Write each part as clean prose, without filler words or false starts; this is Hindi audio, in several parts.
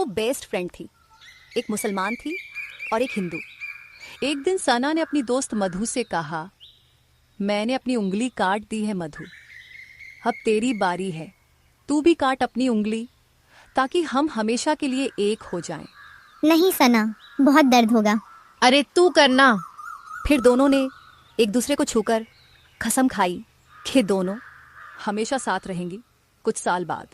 बेस्ट फ्रेंड थी। एक मुसलमान थी और एक हिंदू। एक दिन सना ने अपनी दोस्त मधु से कहा, मैंने अपनी उंगली काट दी है मधु, अब तेरी बारी है, तू भी काट अपनी उंगली ताकि हम हमेशा के लिए एक हो जाएं। नहीं सना, बहुत दर्द होगा। अरे तू करना। फिर दोनों ने एक दूसरे को छूकर कसम खाई कि दोनों हमेशा साथ रहेंगी। कुछ साल बाद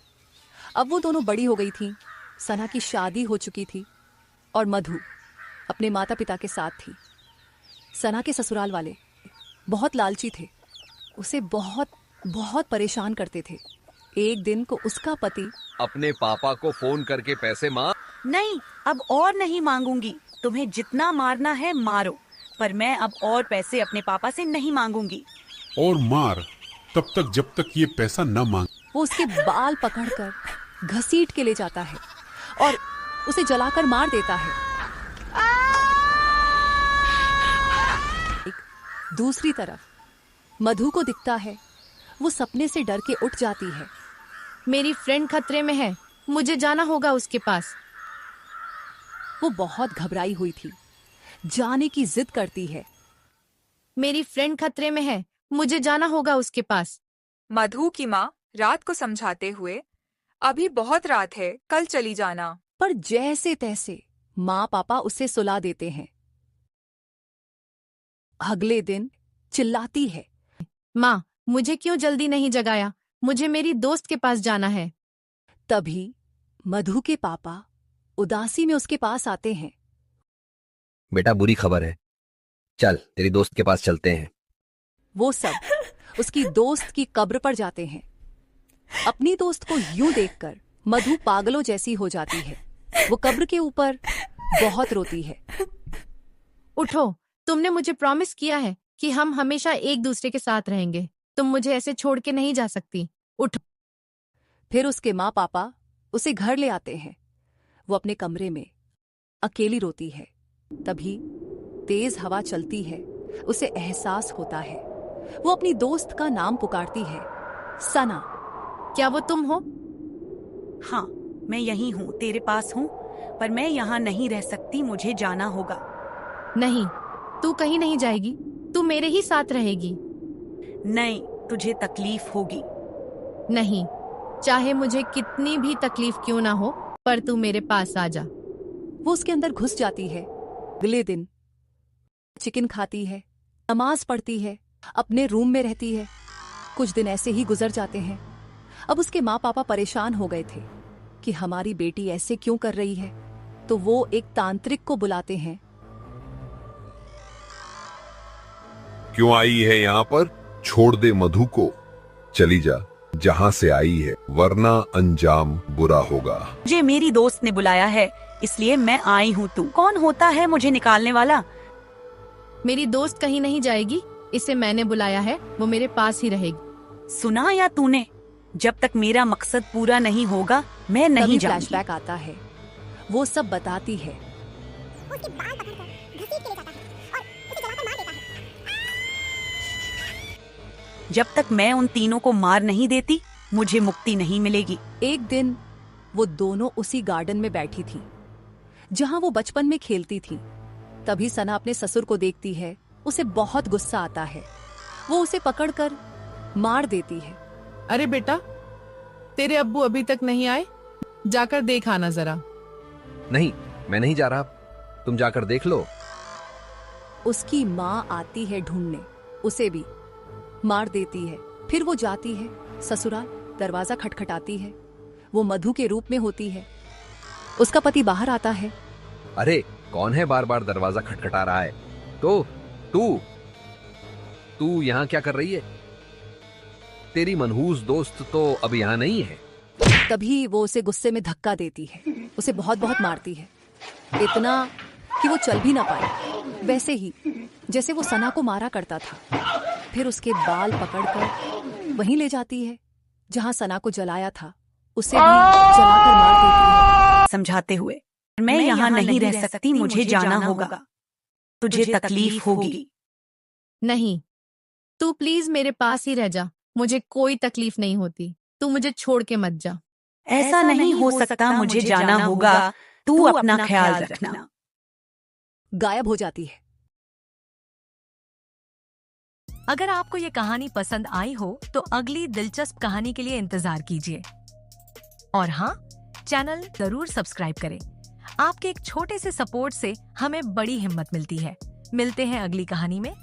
अब वो दोनों बड़ी हो गई थीं, सना की शादी हो चुकी थी और मधु अपने माता पिता के साथ थी। सना के ससुराल वाले बहुत लालची थे, उसे बहुत बहुत परेशान करते थे। एक दिन को उसका पति अपने पापा को फोन करके पैसे मांग। नहीं, अब और नहीं मांगूंगी। तुम्हें जितना मारना है मारो, पर मैं अब और पैसे अपने पापा से नहीं मांगूंगी। और मार तब तक जब तक ये पैसा न मांग। वो उसके बाल पकड़कर घसीट के ले जाता है और उसे जलाकर मार देता है। दूसरी तरफ मधु को दिखता है, वो सपने से डर के उठ जाती है। मेरी फ्रेंड खतरे में है, मुझे जाना होगा उसके पास। वो बहुत घबराई हुई थी, जाने की जिद करती है। मेरी फ्रेंड खतरे में है, मुझे जाना होगा उसके पास। मधु की माँ रात को समझाते हुए, अभी बहुत रात है, कल चली जाना। पर जैसे तैसे माँ पापा उसे सुला देते हैं। अगले दिन चिल्लाती है, माँ मुझे क्यों जल्दी नहीं जगाया, मुझे मेरी दोस्त के पास जाना है। तभी मधु के पापा उदासी में उसके पास आते हैं। बेटा बुरी खबर है, चल तेरी दोस्त के पास चलते हैं। वो सब उसकी दोस्त की कब्र पर जाते हैं। अपनी दोस्त को यूं देखकर मधु पागलों जैसी हो जाती है। वो कब्र के ऊपर बहुत रोती है। उठो, तुमने मुझे प्रॉमिस किया है कि हम हमेशा एक दूसरे के साथ रहेंगे। तुम मुझे ऐसे छोड़ के नहीं जा सकती। उठो। फिर उसके माँ पापा उसे घर ले आते हैं। वो अपने कमरे में अकेली रोती है। तभी तेज हवा चलती है, उसे एहसास होता है। वो अपनी दोस्त का नाम पुकारती है, सना। क्या वो तुम हो? हाँ, मैं यहीं हूँ, तेरे पास हूँ, पर मैं यहाँ नहीं रह सकती, मुझे जाना होगा। नहीं, तू कहीं नहीं जाएगी, तू मेरे ही साथ रहेगी। नहीं, तुझे तकलीफ होगी। नहीं, चाहे मुझे कितनी भी तकलीफ क्यों ना हो, पर तू मेरे पास आ जा। वो उसके अंदर घुस जाती है। अगले दिन चिकन खाती है, नमाज पढ़ती है, अपने रूम में रहती है। कुछ दिन ऐसे ही गुजर जाते हैं। अब उसके माँ पापा परेशान हो गए थे कि हमारी बेटी ऐसे क्यों कर रही है, तो वो एक तांत्रिक को बुलाते हैं। क्यों आई है यहाँ पर? छोड़ दे मधु को, चली जा जहाँ से आई है, वरना अंजाम बुरा होगा। मुझे मेरी दोस्त ने बुलाया है, इसलिए मैं आई हूँ। तू कौन होता है मुझे निकालने वाला? मेरी दोस्त कहीं नहीं जाएगी, इसे मैंने बुलाया है, वो मेरे पास ही रहेगी। सुना या तूने? जब तक मेरा मकसद पूरा नहीं होगा मैं नहीं तभी जाऊंगी। फ्लैशबैक आता है। वो सब बताती है। उसके बाल पकड़कर घसीट के ले जाता है और उसे जलाकर मार देता है। जब तक मैं उन तीनों को मार नहीं देती, मुझे मुक्ति नहीं मिलेगी। एक दिन वो दोनों उसी गार्डन में बैठी थी जहां वो बचपन में खेलती थी। तभी सना अपने ससुर को देखती है। उसे बहुत गुस्सा आता है। वो उसे पकड़कर मार देती है। अरे बेटा, तेरे अब्बू अभी तक नहीं आए? जाकर देख आना जरा। नहीं, मैं नहीं जा रहा, तुम जाकर देख लो। उसकी माँ आती है ढूंढने, उसे भी मार देती है। फिर वो जाती है ससुराल, दरवाजा खटखटाती है। वो मधु के रूप में होती है। उसका पति बाहर आता है। अरे कौन है बार बार दरवाजा खटखटा रहा है? तो तू यहाँ क्या कर रही है? तेरी मनहूस दोस्त तो अब यहाँ नहीं है। तभी वो उसे गुस्से में धक्का देती है, उसे बहुत बहुत मारती है, इतना कि वो चल भी ना पाए, वैसे ही जैसे वो सना को मारा करता था। फिर उसके बाल पकड़कर वहीं ले जाती है जहां सना को जलाया था, उसे भी जलाकर मार देती है। समझाते हुए, मैं यहाँ नहीं रह सकती, मुझे जाना होगा। तुझे तकलीफ होगी। नहीं, तू प्लीज मेरे पास ही रह जा, मुझे कोई तकलीफ नहीं होती। तू मुझे छोड़ के मत जा। ऐसा नहीं हो सकता, मुझे जाना होगा। तू अपना ख्याल रखना। गायब हो जाती है। अगर आपको ये कहानी पसंद आई हो तो अगली दिलचस्प कहानी के लिए इंतजार कीजिए। और हाँ, चैनल जरूर सब्सक्राइब करें। आपके एक छोटे से सपोर्ट से हमें बड़ी हिम्मत मिलती है। मिलते हैं अगली कहानी में।